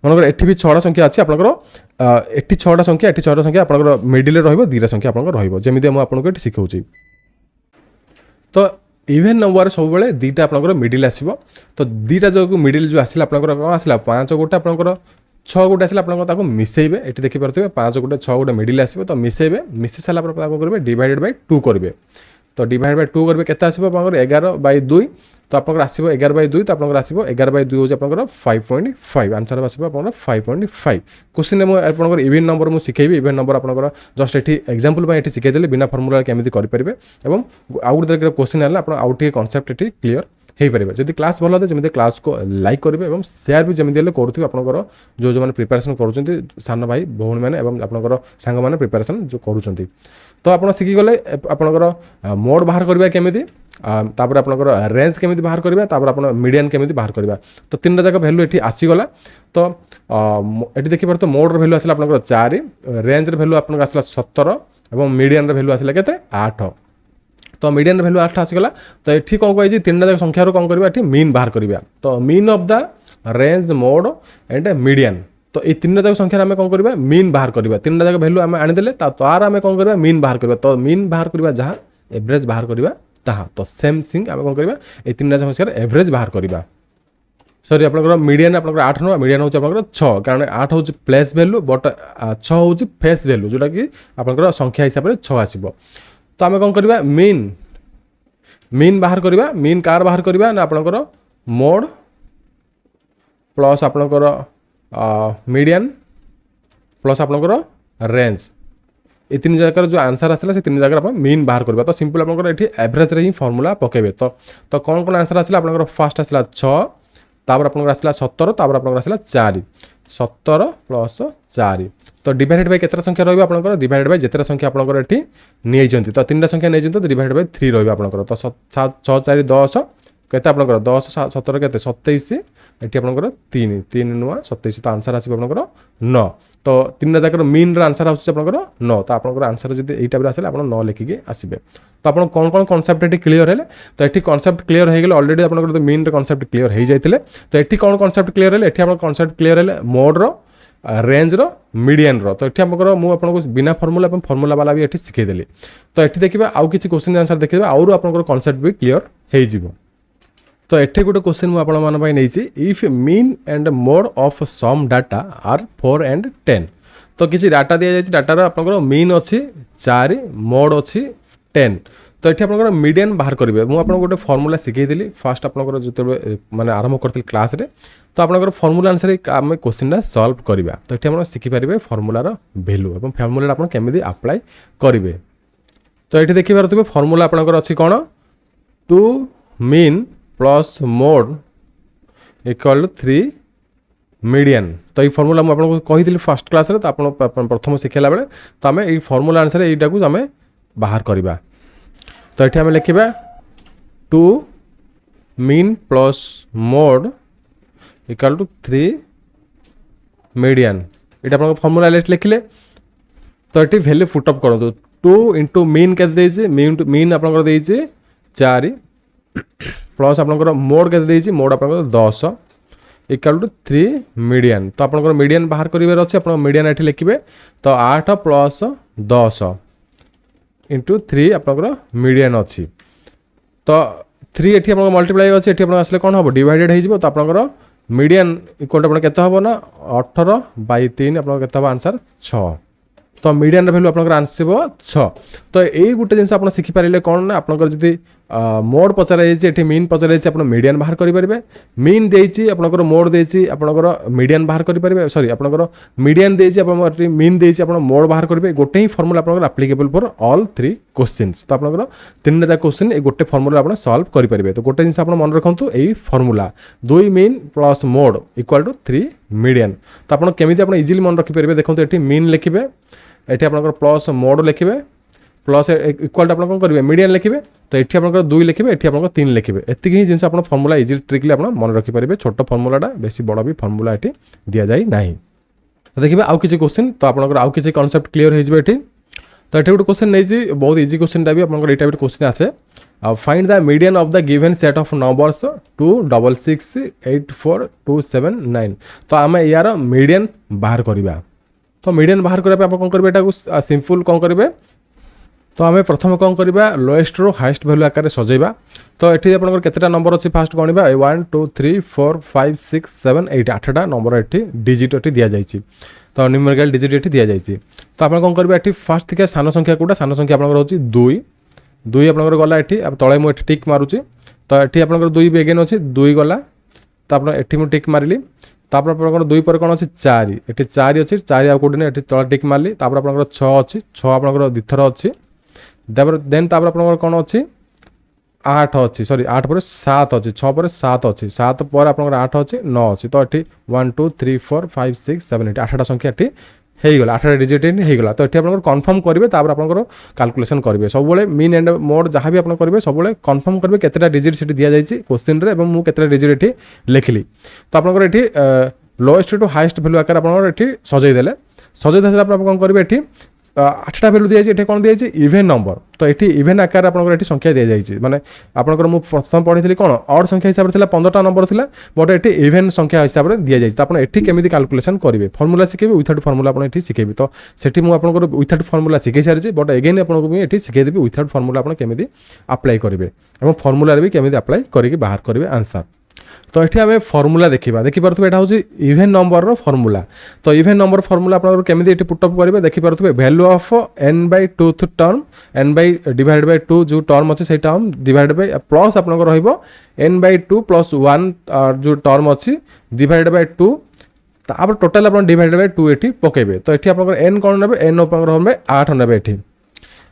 मनकर एठी भी 6टा संख्या अछि आपनकर एठी 6टा संख्या आपनकर मिडिल रे रहइबो दीटा संख्या आपनकर रहइबो जेमिति हम आपनको एठी सिखौची तो इवन नंबर सब बेले दीटा आपनकर मिडिल आसीबो तो दीटा जो मिडिल जो आसिला आपनकर कोन आसिला 5 गोटे आपनकर 6 गोटे आसिला आपनकर ताको मिसेइबे एठी देखि परथिबे 5 गोटे 6 गोटे मिडिल आसीबो तो मिसेइबे मिसे साला पर ताको करबे डिवाइडेड बाय 2 करबे तो डिवाइड बाय 2 करबे केते आसीबो आपनकर 11 बाय 2 तो आपनकर आसीबो 11 बाय 2 तो आपनकर आसीबो 11 बाय 2 होजे आपनकर 5.5 आंसर आसीबो आपनकर 5.5 क्वेश्चन में आपनकर इवन नंबर मु सिखेबी इवन नंबर आपनकर जस्ट एठी एग्जांपल बाय एठी सिखे देले बिना फार्मूला केमिति करि परिबे एवं आउट देर क्वेश्चन आला आपन आउट कांसेप्ट एठी क्लियर हे परिबे जदि क्लास भलो दे जमिते क्लास को लाइक करबे एवं शेयर भी जमिते ले करथि आपनकर जो माने प्रिपरेशन करूचंती सान भाई भौणी माने एवं आपनकर संग माने प्रिपरेशन जो करूचंती तो आपण सिखि गले आपनकर मोड बाहर करबा केमिति तापर आपनकर रेंज केमिति बाहर करबा तापर आपण मीडियन केमिति बाहर करबा तो तीनटा जाक वैल्यू एठी आसी गला तो एठी देखि परतो मोड रो वैल्यू आसला आपनकर 4 रेंज रो वैल्यू आपनकर आसला 17 एवं मीडियन रो वैल्यू आसला केते 8 तो मीडियन रो वैल्यू 8 आसी गला तो एठी कोन कहै छी तीनटा जाक संख्या रो कोन करबा एठी मीन बाहर करबा तो mean of the range mode and median तो ये तीन जाक संख्या आम कौन करबा मीन बाहर करबा तीन जाक वैल्यू आम आनिदेले तार आम कौन करबा मीन बाहर करबा तो मीन बाहर करबा जहाँ एवरेज बाहर करबा ताहा तो सेम थिंग आम कौन करबा ये तीन जाक संख्या एवरेज बाहर करबा सॉरी आपनकर मीडियन आपनकर 8 नो मीडियन होची आपनकर 6 कारण 8 होची प्लेस वैल्यू बट 6 होची फेस वैल्यू जोटा कि आपनकर संख्या हिसाब रे 6 आसीबो तो आम कौन करबा मीन बाहर करबा मीन कार बाहर करबा ना आपनकर मोड प्लस आपनकर मीडियन प्लस आपनकर रेंज ये तीन जगह जो आंसर आसला से तीन जगह आप मीन बाहर करबा तो सिंपल आपनकर एठी एवरेज रे ही फार्मूला पकेबे तो कौन कौन आंसर आसला आपनकर फर्स्ट आसला 6 तापर आपनकर आसला 17 तापर आपनकर आसला 4 17 प्लस 4 तो डिवाइडेड बाय केतरा संख्या रहबा आपनकर डिवाइडेड बाय जेतरा संख्या आपनकर एठी नै जंती तो तीनटा संख्या नै जंती तो डिवाइडेड बाय 3 रहबा आपनकर तो 6 4 10 केते आपनकर 10 17 केते 27 एठी आपनकर 3 3 नुआ 27 तो आंसर आसी आपनकर 9 तो तीन जाकर मीन रो आंसर आसी आपनकर 9 तो आपनकर आंसर जदि एई टाइप रे आसले आपन 9 लिखि के आसीबे तो आपन कोन कोन कांसेप्ट एठी क्लियर हेले तो एठी कांसेप्ट क्लियर हे गेले ऑलरेडी आपनकर तो मीन रो कांसेप्ट क्लियर हे जाइतिले तो एठी कोन कांसेप्ट क्लियर हेले एठी आपन कांसेप्ट क्लियर हेले मोड रो रेंज रो मीडियन रो तो एठी आपनकर मु आपनको बिना फार्मूला अपन फार्मूला वाला भी एठी सिखे देली तो एठी देखिबा आउ किछि क्वेश्चन आंसर देखिबा और आपनकर कांसेप्ट भी क्लियर हे जिवो तो एठे गोटे क्वेश्चन मु आपण मान पई नैछि if mean and mode of some data are 4 and 10 तो किसी डाटा दिया जाय डाटा रो आपनकर मीन अछि 4 मोड अछि 10 तो एठी आपनकर मीडियन बाहर करिवे मु आपन गोटे फार्मूला सिखै देली फर्स्ट आपनकर जते माने आरंभ करथिल क्लास रे तो आपनकर फार्मूला अनुसार हम क्वेश्चन सॉल्व करिबा तो एठी आपण सिखि परिबे फार्मूला रो वैल्यू एवं फार्मूला आपण केमिति अप्लाई करिवे तो एठी देखि पारथिबे फार्मूला आपनकर अछि कोन two mean plus mode equal 3 median तो ये फॉर्मूला मुझे आपको कही फर्स्ट क्लास रे तो आप प्रथम शिखेला बेले तो आम ये फॉर्मूला अनुसार यहीटा को आम बाहर करवा तो ये आम लिखा 2 mean plus mode equal to 3 median ये आप फॉर्मूला लिखिले तो ये भैल्यू पुटअप करूँ 2 इंटू मीन के मीन आप 4 प्लस आप मोड के मोड आप 10 इक्वल टू 3 मीडियन तो आप मीडियन बाहर करेंगे अच्छे आप मीडियन ये लिखे तो 8 प्लस 10 इंटू 3 आप मीडियन अच्छी तो 3 ये मल्टीप्लाई अच्छे ये आसले कौन हम डिवाइडेड हो तो आप मीडियन इक्वल टू केते हम ना 18/3 आप आंसर 6 तो मीडियन भैल्यू आप आसो 6 तो यही गोटे जिन आप शिखिपारे कौन ना आपंकर जी मोड पचार मीन पचार आप मीडियन बाहर करेंगे मीन देती आपंकर मोड देती आपंकर मीडियन बाहर करेंगे सॉरी आपंकर मीडियन देती मीन देती आप मोड बाहर करेंगे गोटे ही फॉर्मूला आप एप्लिकेबल फॉर ऑल 3 क्वेश्चंस तो आपंकर 3टा क्वेश्चन गोटे फॉर्मूला आप सॉल्व करेंगे तो गोटे जिन आप मन रखु यही formula 2 mean plus mode equal to 3 median तो आप केमी इजिली मन रखिपारे देखो ये मीन लिखे ये आप प्लस मोड लिखे प्लस इक्वल आप कौन करेंगे मीडियन लिखे तो ये आप 2 लिखे ये आप 3 लिखे एति ही जिन आप फॉर्मूला इजिली ट्रिकली आप मन रखिपारे छोट फॉर्मूलाटा बेसी बड़ भी फॉर्मूला ये दि जाए ना तो देखिए आउ किसी क्वेश्चन तो आप आउ किसी कॉन्सेप्ट क्लियर हो तो ये गोटे क्वेश्चन नहीं बहुत इजी क्वेश्चन भी आप टाइप क्वेश्चन आसे find the median of the given set of numbers 2 6 6 8 4 2 7 9 तो आम यार मीडियन बाहर करवा तो मीडियन बाहर करने आप कौन करेंगे सिंपल कौन करेंगे तो आम प्रथम कौन करवा लोएस्ट रो हाइस्ट भैल्यू आकार सजेबा तो ये आप केतेटा नंबर अच्छी फास्ट गणवा 1 2 3 4 5 6 7 8 8टा नंबर ये डिजिट ये दि जाए तो न्यूमेरिकल डिजिट ये दि जाए तो आप कौन करेंगे ये फास्ट देखिए सान संख्या कौटा सान संख्या आप हूँ 2 2 आप गला ये तले मुझे टिक मारुची तो ये आप 2 भी एगेन अच्छे 2 गला तो आप मुझे टिक मारिली तापर आप 2 पर कौन अच्छी 4 ये 4 अच्छी 4 आ कौटे ये तला टिक मारली तापर आप 6 अच्छी 6 आप दिथर अच्छी देन तापर आप कौन अच्छी 8 अच्छी सॉरी 8 पर 7 अच्छी 6 पर 7 अच्छी 7 पर आप 8 अच्छी 9 अच्छी तो ये 1 2 3 4 5 6 7 8 8टा संख्या ये होगा 8टा डिजिट होगा तो ये आप कन्फर्म करेंगे तापर आप कैलकुलेशन करेंगे सब मीन एंड मोड जहाँ भी आप करेंगे सब कन्फर्म करेंगे केतेटा डिजिट से दि जाए क्वेश्चन रे एवं मुझे केतेटा डिजिट ये लिखिली तो आपंकर ये लोएस्ट टू हाइस्ट भैल्यू आकार आप सजईदे सजई आप कौन करेंगे ये 8टा भैल्यू दी जाए कौन दी जाए इवेन नंबर तो ये इवेन आकार आप संख्या दी जाए मैंने आपंकर मुझे प्रथम पढ़ी कौन ऑड संख्या हिसाब से 15टा नंबर था बट ये इवेन संख्या हिसाब से दि जाए तो आप ये केमी कैलकुलेशन करेंगे फॉर्मूला शिखेबे विथआउट फॉर्मूला आप शिखेबी तो सेठी मुझे विथआउट फॉर्मूला शिखे सारी बट एगेन आपको ये शिखेदेवी विथआउट फॉर्मूला आप केमी अप्लाई करेंगे और फॉर्मूला भी केमी अप्लाई करके बाहर करेंगे आंसर तो ये आम फॉर्मूला देखा देखिपे यहाँ हूँ इवेन नंबर फॉर्मूला तो इवेन नंबर फॉर्मूला आप केमी पुटअप करेंगे देखिपे value of n/2 term n divide by 2 जो टर्म अच्छे से टर्म डिवाइड बाय प्लस आप n/2 + 1 जो टर्म अच्छी डिवाइड बाय 2 तापर टोटाल आप डिवाइड बाय 2 ये पकेबे तो ये आप n कौन ने n हम 8 ने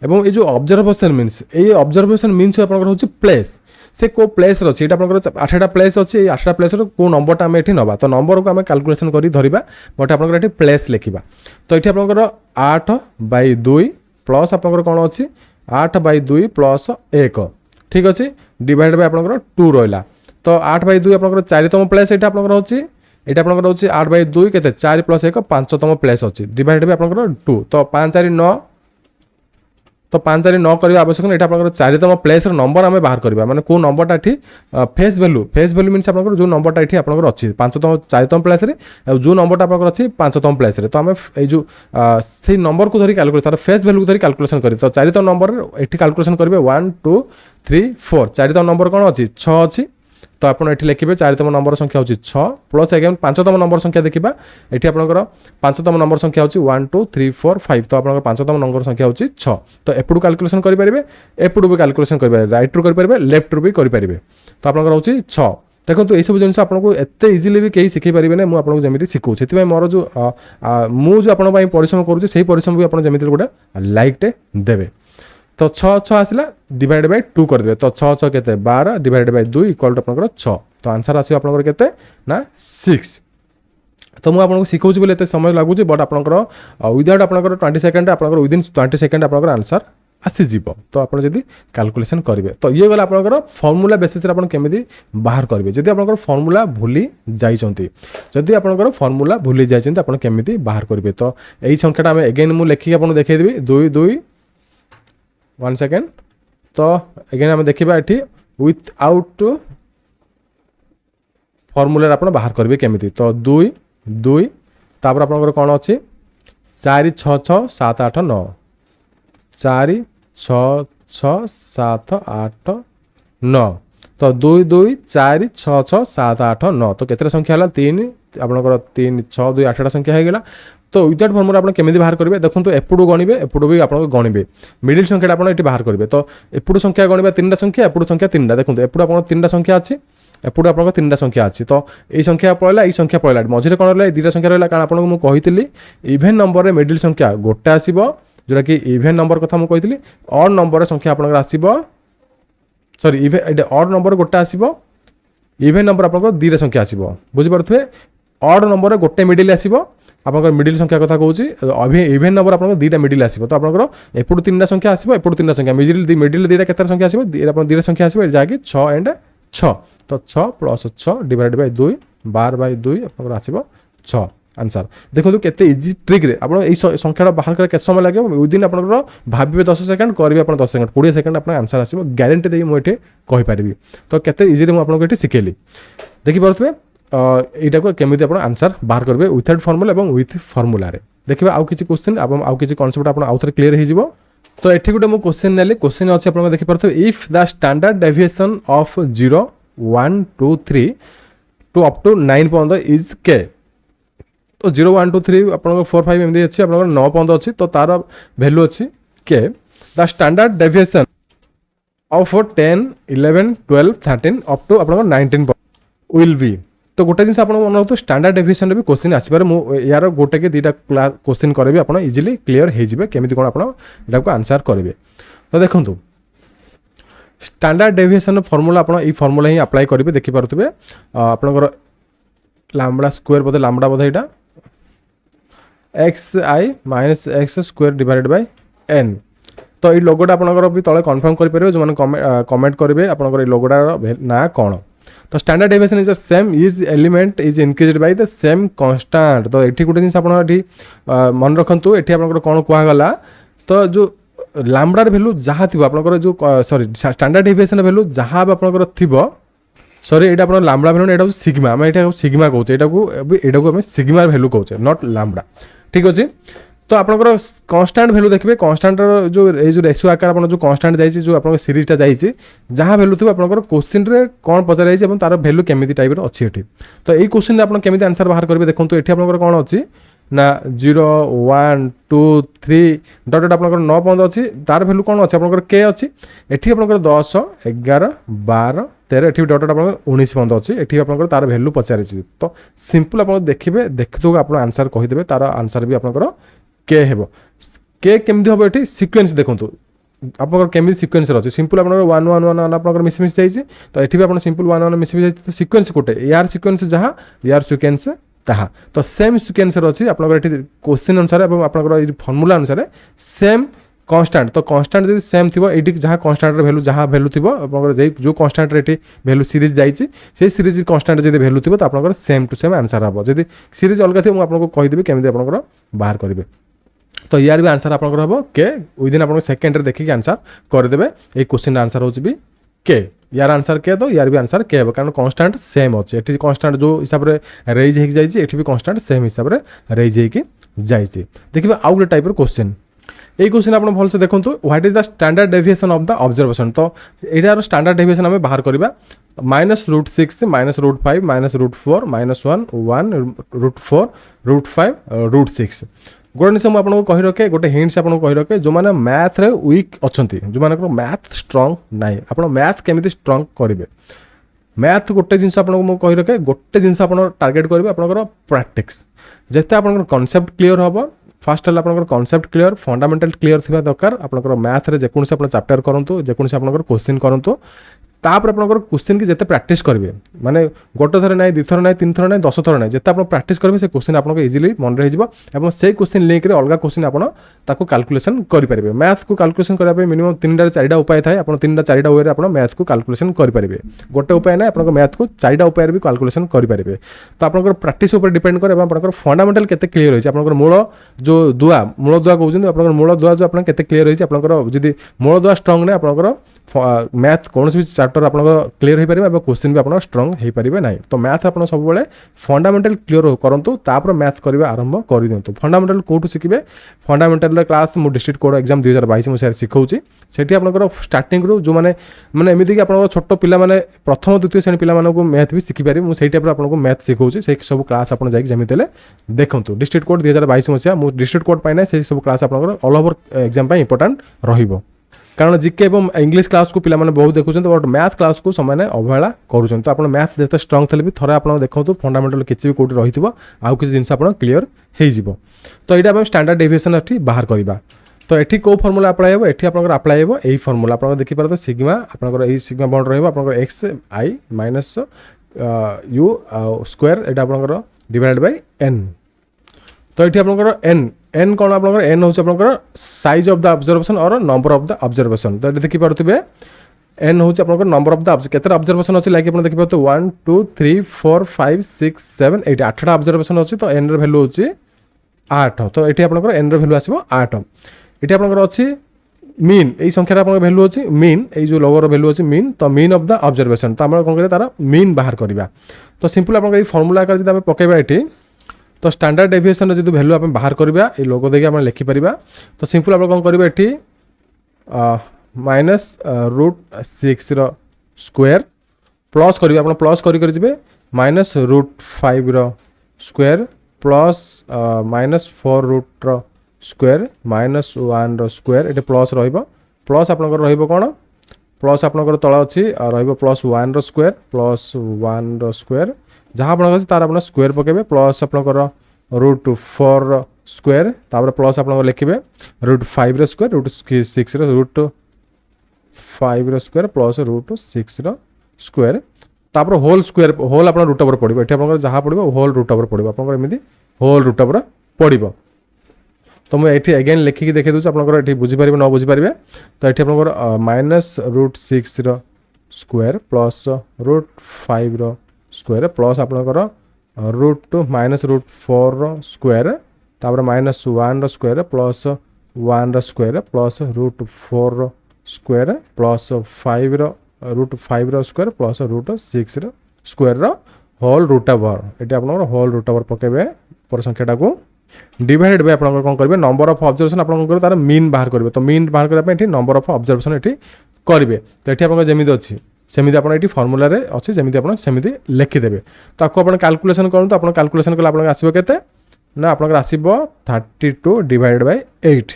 एवं ये जो ऑब्जर्वेशन मीन्स ये ऑब्जर्वेशन मीन्स आप हूँ प्लेस से को प्लेस अच्छी ये 8टा प्लेस अच्छी 8टा प्लेस को नंबरटा आम ये नवा तो नंबर को आम कैलकुलेशन कर धरवा बट आप प्लेस लिखा तो ये आपंकर 8/2 प्लस आप कौन अच्छी 8/2 + 1 ठीक अच्छे डिवाइड बाय आप 2 रहा तो 8/2 आप 4तम प्लेस ये आप ये आपंकर हूँ 8/2 के 4 + 1 5तम प्लेस अच्छी डिवाइड बाय आप 2 तो 5 4 9 तो 5 4 9 करवा आवश्यक नहीं आप 4तम प्लेस नंबर आम बाहर करवा माने को नंबरटा ये फेस वैल्यू मीन्स आप जो नंबरटा ये आप अच्छी 4तम प्लेस जो नंबरटा आप अच्छी 5तम प्लेस तो आम जो से नंबर को धरी कैलकुलेशन फेस वैल्यू को धरी कैलकुलेशन करें तो 4तम नंबर ये कैलकुलेशन करेंगे 1 2 3 4 4तम नंबर कौन अच्छी 6 अच्छी तो आप लिखे 4तम नंबर संख्या हूँ 6 प्लस एगेन 5तम नंबर संख्या देखा ये आपंकर 5तम नंबर संख्या हूँ 1 2 3 4 5 तो आप 5तम नंबर संख्या हूँ 6 तो एपटू कैलकुलेशन करेंगे एपटू भी कैलकुलेशन करेंगे रईट रू करेंगे लेफ्ट रू भी करेंगे तो आपंकर हूँ 6 देखो तो यू जिन आपको एत इजिली भी कहीं शिखी पारे ना मुझे जमी शिखू से मोर जो मुझे आपंपाई परिश्रम करुँचे परिश्रम भी आप जमी गोटे लाइकटे देवे तो 6 6 आसला डिवाइड बाय 2 करदे तो 6 6 केते 12 डिवाइड बाय 2 इक्वल टू आपनकर 6 तो आंसर आसी आपनकर केते ना 6 तो मुझे आपको शिखाऊँ बोले एत समय लगुच बट आपंकर विदाउट आपंकर 20 सेकेंड आपंकर विदिन 20 सेकेंड आपंकर आंसर आसीज तो आप कैलकुलेशन करेंगे तो ये गला आपंकर फर्मूला बेसिस आप केमी बाहर करेंगे जदि आप फर्मूला भूली जाइंट जदि आपंकर फर्मूला भूली जाइंट आप केमी बाहर करेंगे तो यही संख्याटा आम एगेन मुझे लिखिक आपको देखी 2 2 1 सेकेंड तो एगेन आम देखा ये विथआउट फर्मूला आप बाहर करेंगे केमी तो 2 2 तापर आपंकर कौन अच्छी 4 6 6 7 8 9 4 6 6 7 8 9 तो 2 2 4 6 6 7 8 9 तो केतरा संख्या है 3 आपंकर 3 6 2 8 संख्या होगा तो विदाउट फर्मूला आप केमी बाहर करेंगे देखो तो एपटू गणवे एपटू भी आप गणवे मिडिल संख्या आप बाहर करेंगे तो एपटू संख्या गणवा 3टा संख्या एपटू संख्या 3टा देखो एपटू आप 3टा संख्या अच्छी एपटू आप 3टा संख्या अच्छी तो यही संख्या पड़ेगा यही संख्या पड़ेगा मझे कौन रहा 2टा संख्या रहा कारण आपको मुझे कही इभेन नंबर में मिडिल संख्या गोटे आसो जोटा कि इभेन नंबर कथा मुझे कही ऑड नंबर संख्या आप आसो सॉरी इभेन ऑड नंबर गोटे आसो इभेन नंबर आप 2टा संख्या आसो बुझीपे ऑड नंबर गोटे मिडिल आसो आप मिडिल संख्या कथा कहूँ इभेन नंबर आप 2टा मिडिल आसो तो आप एपटू 3टा संख्या आसो एपटू 3टा संख्या मिडिल 2टा केते संख्या आसो 2टा संख्या आसो जहाँकि 6 एंड 6 तो 6 प्लस 6 डिवाइड बाय 2 12 बाय 2 आप आसो 6 आंसर देखो केते इजी ट्रिक रे आप संख्या बाहर कर केत समय लगे विदिन आप भावे 10 सेकेंड करेंगे आप 10 सेकेंड 20 सेकेंड आप आंसर आसो ग्यारंटी देवी मुझे कहीपरि तो केते इजी आपको शिखेली देखिपे यहाँ को केमी आप आंसर बाहर करेंगे विथआउट फर्मूला और विथ फर्मूला देखिए आउ किसी क्वेश्चन आउ किसी कॉन्सेप्ट आप आउ थे क्लियर हो तो ये गोटे मुझे क्वेश्चन नेली क्वेश्चन अच्छे आप देखिपे if the standard deviation of 0 1 2 3 to up to 9 पर्यंत इज के तो 0 1 2 3 आप 4 5 एमती अच्छी आप 9 पर्यंत अच्छी तो तार भैल्यू अच्छी के the standard deviation of 10 11 12 13 up to आप 19 विल बी तो गोटे जिन आप मन तो स्टैंडर्ड डेविएशन भी क्वेश्चन आसपारे यार गोटे कि 2टा क्वेश्चन करेंगे आप इजिली क्लीयर हो केमी कौन आप आंसर करेंगे तो देखो स्टैंडर्ड डेविएशन फर्मूला आप फर्मूला ही अप्लाई करेंगे देखिपे आपंकर लैम्बडा स्क्वायर बोधे लैम्बडा बोधे यहाँ x i minus x square divided by n तो ये लोगोटा आपंकर भी तले कन्फर्म करेंगे जो मैंने कमेंट करेंगे आपंकर लोगोटार ना कौन तो standard deviation is the same is element is increased by the same constant तो ये गोटे जिन आप मन रखु ये आप कौन कहगला तो जो लैम्बडार भैल्यू जहाँ थी आपंकर जो सॉरी स्टैंडर्ड डेविएशन भैल्यू जहाँ आपंकर थी सॉरी ये आप लैम्बडा भैल्यू यहाँ सिग्मा आम ये सिग्मा कहूँ यहाँ आम सिग्मा भैल्यू कहूँ नॉट लैम्बडा ठीक अच्छे तो आपंकर कांस्टेंट भैल्यू देखिए कांस्टेंट जो ये रेशियो आकार आप जो कांस्टेंट जाइए जो आप सीरीजटा जाइए जहाँ भैल्यू थी आपंकर क्वेश्चन रे कौन पचार तार भैल्यू केमी टाइप अच्छी ये तो ये क्वेश्चन आप केमी आंसर बाहर करेंगे देखो तो ये आपंकर कौन अच्छी ना 0 1 2 3 डट डट आपंकर 9 पर्यंत अच्छी तार भैल्यू कौन अच्छी आपंकर के अच्छी एठी आपंकर 10 11 12 13 एठी डट डट आपंकर 19 पर्यंत अच्छी एठी आपंकर तार भैल्यू पचार तो सिंपल आप देखिए देखते आप आंसर कहीदेवे तार आंसर भी आपंकर के हेबो के केमती हम ये सिक्वेन्स देखो आप केमी सिक्वेन्स अच्छे सिंपल आप 1 1 1 आप मिस मिस जाइए तो ये भी आप सिंपल 1 1 मिस मिस जाइए तो सिक्वेन्स गोटे यार सिक्वेन्स जहाँ यार सिक्वेन्स ताहा तो सेम सिक्वेन्स अच्छी आप क्वेश्चन अनुसार आप फर्मूला अनुसार सेम कांस्टेंट तो कांस्टेंट जब सेम थी ये जहाँ कांस्टेंट भैल्यू जहाँ भैल्यू थी आप जो कांस्टेंट ये भैल्यू सीरीज जाइए सीरीज कांस्टेंट जब भैल्यू थी तो आप सेम टू सेम आंसर हम जब सीरीज अलग थी मुझे कहीदेवी केमी आप बाहर करेंगे तो यार भी आंसर आप के विदिन आप सेकेंड देखिए आंसर करदे ये क्वेश्चन आंसर हो के यार आंसर के तो यार भी आंसर के हे कारण कांस्टेंट सेम अच्छे ये कांस्टेंट जो हिसाब से रेज हो जाए भी कांस्टेंट सेम हिसाब से रेज हो जाए देखिए आउ गोटे टाइप क्वेश्चन ये क्वेश्चन आप भलसे देखो what is the standard deviation of the observation तो यार स्टैंडर्ड डेविएशन आम बाहर करवा -√6 -√5 -√4 -1 1 √4 √5 √6 गोटे जिन मुझे कही रखे गोटे हिंट्स आपको कही रखे जो मैंने मैथ रे वीक अच्छा जो मैंने मैथ स्ट्रंग ना आप मैथ केमी स्ट्रंग करेंगे मैथ गोटे जिन आपको कही रखे गोटे जिन आप टार्गेट करेंगे आपंकर प्रैक्टिस जिते आप कॉन्सेप्ट क्लीयर हम फास्ट है आप कॉन्सेप्ट क्लीयर फंडामेंटल क्लीयर थी दरकार आप मैथ रे जेकोसी आप चैप्टर करूँ जेकोसी आप क्वेश्चन करूँ तापर आपनकर क्वेश्चन की जते प्रैक्टिस करेंगे माने गोटे थर ना 2 थर ना 3 थर ना 10 थर ना जिते आप प्रैक्टिस करेंगे से क्वेश्चन आपको इजिली मन रही से क्वेश्चन लिंक रे अलग क्वेश्चन आपको कैलकुलेशन करेंगे। मैथ को कैलकुलेशन करने मिनिमम 3 4 उपाय थाए आप 3 4 वे आप मैथ को कैलकुलेशन करेंगे गोटे उपाय ना आप मैथ को 4 उपाय भी कैलकुलेशन करेंगे। तो आप प्रैक्टिस ऊपर डिपेंड करे आप फंडामेंटल केते क्लियर होइछ आपनकर मूल जो दुआ कहउछन आपनकर मूल दुआ जो आपन केते क्लियर होइछ आपनकर जदी मूल दुआ स्ट्रांग ने आपनकर मैथ कौन भी चैप्टर आप क्लीयर हो पारे क्वेश्चन भी आप स्ट्रांग हो पारे ना। तो मैथ आप सब बेले फंडामेंटल क्लीयर करूँ तापर मैथ करवा आरंभ कर दिंतु। फंडामेंटल कौटू शिखे फंडामेंटल क्लास मु डिस्ट्रिक्ट कोड एग्जाम 2022 मसीह शिखाऊँगी सेठी आपनकर स्टार्टिंग रू जो मैंने मैंने एमती कि आप छोट पिला माने प्रथम द्वितीय श्रेणी पिला मानक मैथ भी शिखिपारे मुझे टाइप आपको मैथ शिखाऊँगी से सब क्लास आप जमीते देखूँ डिस्ट्रिक्ट कोड 2022 मसीहा मुझे डिस्ट्रिक्ट कोड पाई ना से सब क्लास आप ऑल ओवर एग्जाम इंपोर्टेंट रहिबो कारण जिके एवं इंग्लिश क्लास को पिला माने बहुत देखुं बट मैथ क्लास को समाने अवहेला करुँच। तो आप मैथ जिते स्ट्रांग थे भी थोड़ा आप देखो फंडामेंटल किसी भी कौटी रही आउ किसी जिन आप क्लीयर हो। तो यहाँ स्टैंडर्ड डेविएशन एटी बाहर करवा। तो ये कौ फर्मुला अप्लाई हो ये अप्लाई हो यही फर्मुला आप देखिपारे सिग्मा आपंकर सिग्मा बॉन्ड रहा x i minus you square यहाँ आपंकर डिवाइडेड बाय एन। तो ये आपंकर एन एन कौन आप एन हूँ आपंकर साइज ऑफ द ऑब्जर्वेशन और नंबर ऑफ द ऑब्जर्वेशन। तो ये देखिपे एन हूँ आपंकर नंबर ऑफ द केते ऑब्जर्वेशन अच्छी लाइक आप देखिए 1 2 3 4 5 6 7 8 8टा ऑब्जर्वेशन अच्छी। तो एन वैल्यू हूँ 8। तो ये आपंकर एन वैल्यू आसो 8। ये आपंकर अच्छी मीन यही संख्या वैल्यू अच्छी मीन ये जो लोगर वैल्यू अच्छी मीन। तो मीन ऑफ द ऑब्जर्वेशन तो आम कौन करें तार मीन बाहर करवा। तो सिंपल आप फर्मुला आकार जब पकेबा ये तो स्टैंडर्ड डेविएशन जो वैल्यू आप बाहर करवा ये लोगो देखिए आप लिखिपर। तो सिंपल आप कौन करेंगे ये माइनस √6 स्क्वायर प्लस करेंगे आप प्लस करेंगे minus √5 square plus minus 4 square minus 1 square ये प्लस प्लस आपंकर कौन प्लस आपंकर तल अच्छी प्लस 1 स्क्वायर प्लस 1 स्क्वायर जहाँ आप तार आप स्क्वायर पकेबे प्लस आपंकर √4 स्क्वायर तापर प्लस आप लिखे √5 स्क्वायर √6 √5 स्क्वायर प्लस √6 स्क्वायर तापर होल स्क्वायर होल आप रूट ओवर पड़ो ये जहाँ पड़ो होल रूट ओवर पड़ो आपमती होल रूट ओवर पड़ो। तो मुझे अगेन लिखिकी देखी दूसरी आप बुझीपारे न बुझीपारे। तो ये आप minus √6 square plus √5 square plus आपंकर माइनस √4 स्क्वायर तापर minus 1 square plus 1 square plus √4 square plus 5 square plus √6 square whole root over ये आप होल रूट ओवर पकेबे पर संख्याटा को डिवाइडेड बाय आप कौन करेंगे नंबर ऑफ ऑब्जर्वेशन आप तार मीन बाहर करेंगे। तो मीन बाहर करने नंबर ऑफ ऑब्जर्वेशन ये करेंगे। तो ये आप जमी अच्छी सेमती आप फर्मुला अच्छी जमी आप लिखिदेवे। तो आपको आप कैलकुलेशन करूँ तो आप कैलकुलेशन कले आप आसो के ना आप आसो 32 डिवाइडेड बाय 8।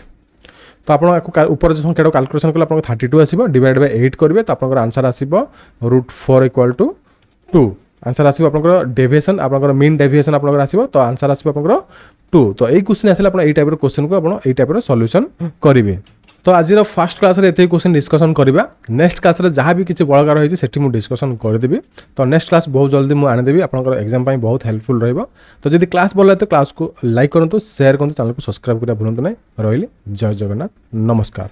तो आप ऊपर जो संख्या कैलकुलेशन कले आप 32 आसो डिवाइड बाय 8 करेंगे। तो आप आंसर आसो √4 = 2 आंसर आसो आप डेविएशन आप मीन डेविएशन आप आसो। तो आंसर आसो आप 2। तो यही क्वेश्चन आसे आप टाइप क्वेश्चन को आप टाइप सॉल्यूशन करेंगे। तो आज फर्स्ट क्लास रे एते क्वेश्चन डिस्कशन करबा। नेक्स्ट क्लास रे जहाँ भी किसी बड़कार होइछि सेठी मु डिस्कशन करदेबी। तो नेक्स्ट क्लास बहुत जल्दी मु आनेदेबी आपनकर एग्जाम पाई बहुत हेल्पफुल रहइबो। तो जदि क्लास भल तो क्लास को लाइक करंतु शेयर करंतु चैनल को सब्सक्राइब करिया भूलंतु नै। रहिली जय जगन्नाथ नमस्कार।